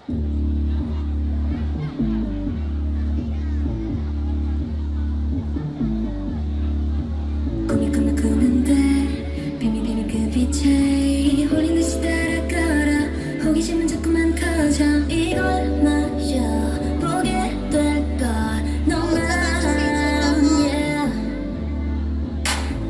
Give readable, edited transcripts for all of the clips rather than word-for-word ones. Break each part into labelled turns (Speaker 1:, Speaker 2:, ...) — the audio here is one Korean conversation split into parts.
Speaker 1: 꿈이 꿈을 꾸는데 비밀 그 빛에 홀린 듯이 따라가라 호기심은 자꾸만 커져 이걸 마셔보게 될걸 너만 yeah.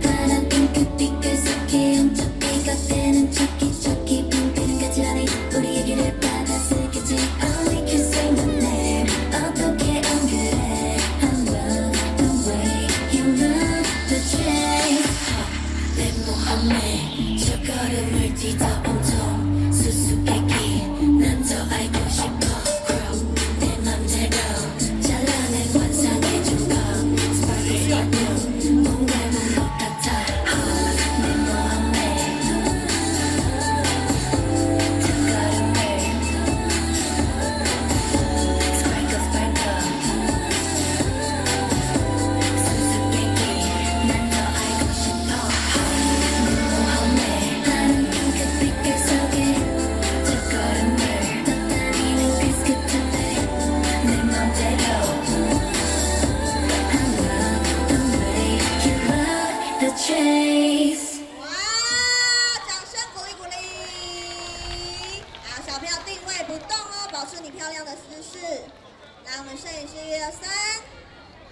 Speaker 1: 파란 핑크빛깔 속에 훔쳐비가 되는 척기 핑크는 가지런히 우리에게를 받아쓰겠지 Only can say my name 어떻게 안 그래 I love the way you love the chase 내 모험에 저 걸음을 뛰다 온통 수수께끼 난 더 알고 싶어 Grow 내 맘대로 잘라낸 환상의 조각 Sparkle 같은 뭔가 본 것 같아 내 모험에 저 걸음을 Sparkle Sparkle 수수께끼 난 더 알고 싶어 내 모험에 다른 핑크빛깔 속에 저 걸음을 떠다니는 그 끝에 내 맘대로 I love the way you love the chase
Speaker 2: 哇！掌声鼓励鼓励。好，小朋友定位不动哦，保持你漂亮的姿势。来，我们摄影师1、2、3。